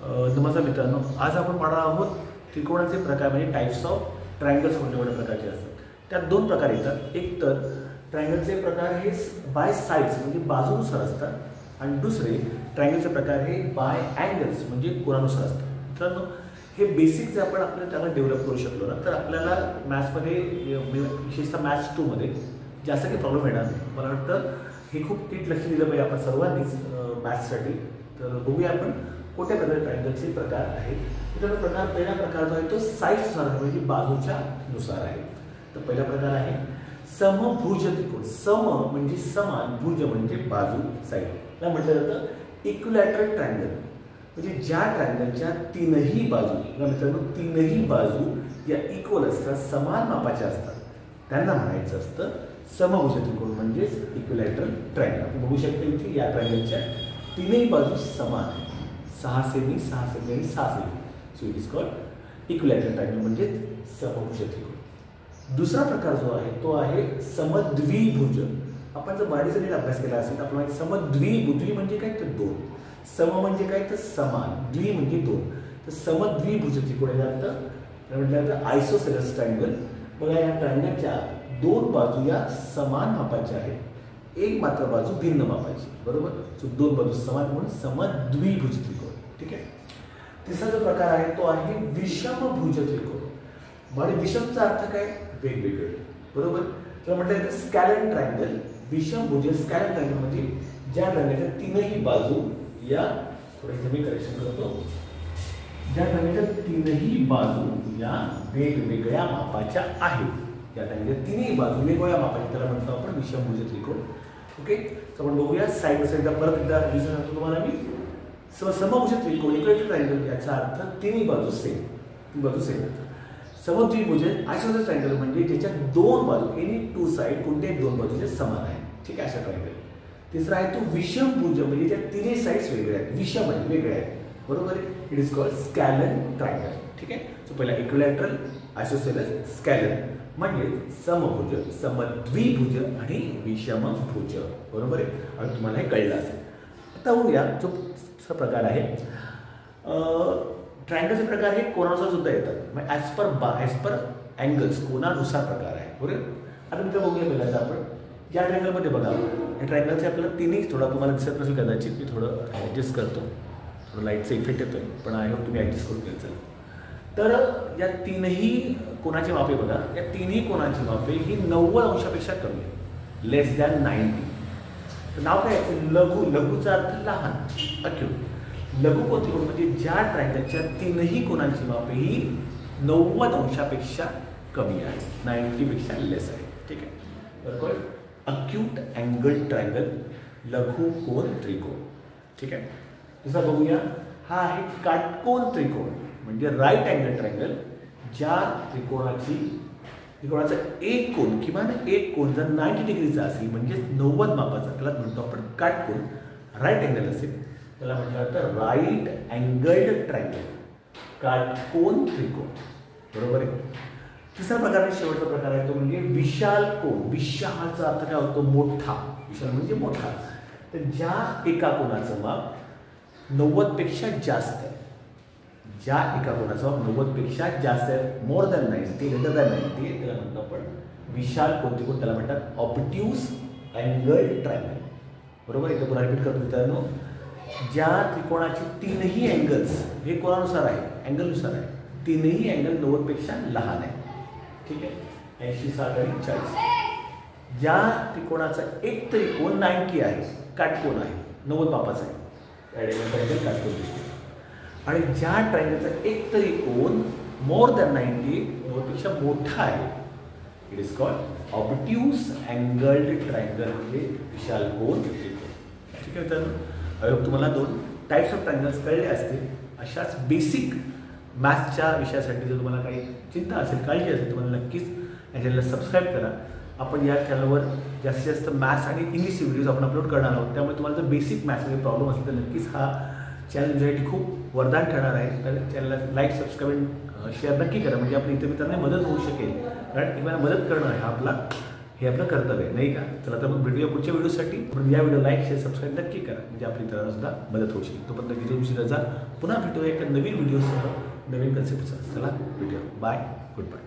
नमस्कार मित्रांनो, आज आपण पाहणार आहोत त्रिकोणाचे प्रकार म्हणजे टाइप्स ऑफ ट्रायंगल्स कोणत्या कोणत्या प्रकारचे असतात. त्यात दोन प्रकार येतात. एक तर ट्रायंगलचे प्रकार हे बाय साइड्स म्हणजे बाजूनुसार असतात आणि दुसरे ट्रायंगलचे प्रकार हे बाय अँगल्स म्हणजे कोनानुसार असतात. मित्रांनो, हे बेसिक जर आपण आपल्याला त्याला डेव्हलप करू शकलो ना तर आपल्याला मॅथ्समध्ये विशेषतः मॅथ्स 2 मध्ये जास्त काही प्रॉब्लेम येणार नाही. मला वाटतं हे खूप नीट लक्ष दिलं पाहिजे आपण सर्वांनीच मॅथ्ससाठी. तर बघूया आपण कोणत्या प्रकारे ट्रायंगलचे प्रकार आहेत. मित्रांनो, पहिला प्रकार जो आहे तो साईडनुसार आहे म्हणजे बाजूच्या नुसार आहे. तर पहिला प्रकार आहे समभुज त्रिकोण. सम म्हणजे समान, भुज म्हणजे बाजू, साईड. त्याला म्हटलं जातं इक्विलॅटरल ट्रायंगल. म्हणजे ज्या ट्रायंगलच्या तीनही बाजू, मित्रांनो, तीनही बाजू या इक्वल असतात, समान मापाच्या असतात, त्यांना म्हणायचं असतं समभुज त्रिकोण म्हणजेच इक्विलॅटरल ट्रायंगल. आपण बघू शकतो इथे या ट्रायंगलच्या तीनही बाजू समान आहेत, 6 सेमी, 6 सेमी आणि 6 semi. So it is called equilateral triangle म्हणजे समभुज त्रिकोण. दुसरा प्रकार जो आहे तो आहे समद्विभुज. आपण जर मराठीचा नीट अभ्यास केला असेल तर आपल्याला समद्विभुज म्हणजे काय तर दोन, सम म्हणजे काय तर समान, द्वि म्हणजे दोन. तर समद्विभुज त्रिकोण म्हटलं जातं आयसोसेलेस ट्रायंगल. बघा, या ट्रायंगलच्या दोन बाजू या समान मापाच्या आहेत, एक मात्र बाजू भिन्न मापाची, बरोबर. सो दोन बाजू समान म्हणून समद्विभुज त्रिकोण. ठीक आहे. तिसरा जो प्रकार आहे तो आहे विषमभुज त्रिकोण. म्हणजे विषमचा अर्थ काय, वेगवेगळे, बरोबर. तर म्हटलं जातं स्कॅलन ट्रायंगल. विषमभुज स्कॅलन ट्रायंगल म्हणजे ज्या ट्रायंगलच्या तीनही बाजू या, थोडं मी करेक्शन करतो, ज्या ट्रायंगलच्या तीनही बाजू या वेगवेगळ्या मापाच्या आहेत, या ट्रायंगलच्या तीनही बाजू वेगवेगळ्या मापाच्या, त्याला म्हणतो आपण विषमभुज त्रिकोण. ओके. तर आपण बघूया साईड बाय साईड. परत एकदा रिव्हिजन करतो तुम्हाला मी. समभुज त्रिकोण इक्विलॅटरल ट्रायंगल याचा अर्थ तिन्ही बाजू सेम, ती बाजू सेम. समद्विभुज आयसोसेलेस ट्रायंगल म्हणजे ज्याच्या दोन बाजू, एनी टू साइड, कोणत्याही दोन बाजूचे समान आहेत. ठीक आहे, अशा ट्रायंगल. तिसरा आहे तो विषमभुज म्हणजे त्या तिन्ही साइड्स वेगळ्या आहेत, विषम म्हणजे वेगळ्या आहेत, बरोबर आहे. It is called scalene triangle. ठीक आहे. सो पहिला इक्विलॅटरल, आयसोसेलेस, स्कॅलन म्हणजे समभुज, समद्विभुज आणि विषमभुज, बरोबर आहे. आणि तुम्हाला हे कळलं असेल. आता बघूया जो प्रकार आहे ट्रायंगलचे प्रकार हे कोनानुसार सुद्धा येतात, म्हणजे ॲज पर अँगल्स, कोनानुसार प्रकार आहे, बरोबर. आता मित्र बघूया पहिल्यांदा आपण या ट्रायंगलमध्ये बघा. या ट्रायंगलचे आपल्याला तिन्ही, थोडा तुम्हाला दिसत नसेल कदाचित, मी थोडं ॲडजस्ट करतो, थोडं लाईटचा इफेक्ट येतोय, पण आय होप तुम्ही ॲडजस्ट करून घ्यायचं. तर या तीनही कोणाची मापे बघा, या तिन्ही कोणाची मापे ही 90 अंशापेक्षा कमी आहे, लेस दॅन 90. तर नाव काय आहे, लघु. लघुचा अर्थ लहान, अक्यूट. लघु कोणती कोण म्हणजे ज्या ट्रायंगलच्या तीनही कोणांची मापे ही 90 अंशापेक्षा कमी आहे, 90 पेक्षा लेस आहे. ठीक आहे. तर अक्यूट अँगल ट्रायंगल, लघु कोन त्रिकोण. ठीक आहे. दुसरा बघूया, हा आहे काटकोन त्रिकोण म्हणजे राईट अँगल ट्रायंगल. ज्या त्रिकोणाचा एक कोन, किमान एक कोन जर 90 डिग्रीचा असेल म्हणजे 90 मापाचा, त्याला म्हणतो आपण काटकोन. राईट अँगल असेल त्याला म्हटलं जातं राईट अँगल्ड ट्रायंगल, काटकोन त्रिकोण, बरोबर आहे. तिसरा प्रकार, शेवटचा प्रकार आहे तो म्हणजे विशाल कोन. विशालचा अर्थ काय होतो, मोठा. विशाल म्हणजे मोठा. तर ज्या एका कोणाचं माप 90 पेक्षा जास्त आहे, ज्या एका कोणाचं माप 90 पेक्षा जास्त आहे, मोर दॅन 90, ग्रेटर दॅन 90, त्याला म्हणतो आपण विशाल कोन त्रिकोण. त्याला म्हणतात ऑब्ट्यूज अँगल्ड ट्रायंगल, बरोबर. इथं पुन्हा रिपीट करतो मित्रांनो, ज्या त्रिकोणाचे तीनही अँगल्स हे कोणानुसार आहे, अँगलनुसार आहे, तीनही अँगल 90 पेक्षा लहान आहे. ठीक आहे. 80, 60 आणि 40. ज्या त्रिकोणाचा एक तरी कोन 90 आहे, काटकोन आहे, 90 मापाचा आहे, ट्रायंगल काटकोन त्रिकोण. आणि ज्या ट्रायंगलचा एक तरी कोन मोर दॅन 90 पेक्षा मोठा आहे, it is called obtuse angled triangle म्हणजे विशाल कोन त्रिकोण. ठीक आहे. तर आय होप तुम्हाला दोन टाइप्स ऑफ ट्रायंगल्स कळले असतील. अशाच बेसिक मॅथ्सच्या विषयासाठी जर तुम्हाला काही चिंता असेल, काळजी असेल, तुम्हाला नक्कीच या चॅनलला सबस्क्राईब करा. आपण या चॅनलवर जास्तीत जास्त मॅथ्स आणि इंग्लिश व्हिडिओज आपण अपलोड करणार आहोत. त्यामुळे तुम्हाला जर बेसिक मॅथ्समध्ये प्रॉब्लेम असेल तर नक्कीच हा चॅनल तुमच्यासाठी खूप वरदान ठरणार आहे. तर चॅनलला लाईक, सबस्क्राईब, शेअर नक्की करा, म्हणजे आपल्या इतर मित्रांना मदत होऊ शकेल. कारण तुम्हाला मदत करणं हा आपला हे आपलं कर्तव्य आहे, नाही का? चला तर मग भेटूया पुढच्या व्हिडिओसाठी. या व्हिडिओ लाईक शेअर सबस्क्राईब नक्की करा, म्हणजे आपली इतरांना सुद्धा मदत होऊ शकते. तोपर्यंत घेतो तुमची रजा. पुन्हा भेटूया एका नवीन व्हिडिओसह, नवीन कन्सेप्टसह. चला भेटूया. बाय. Good bye.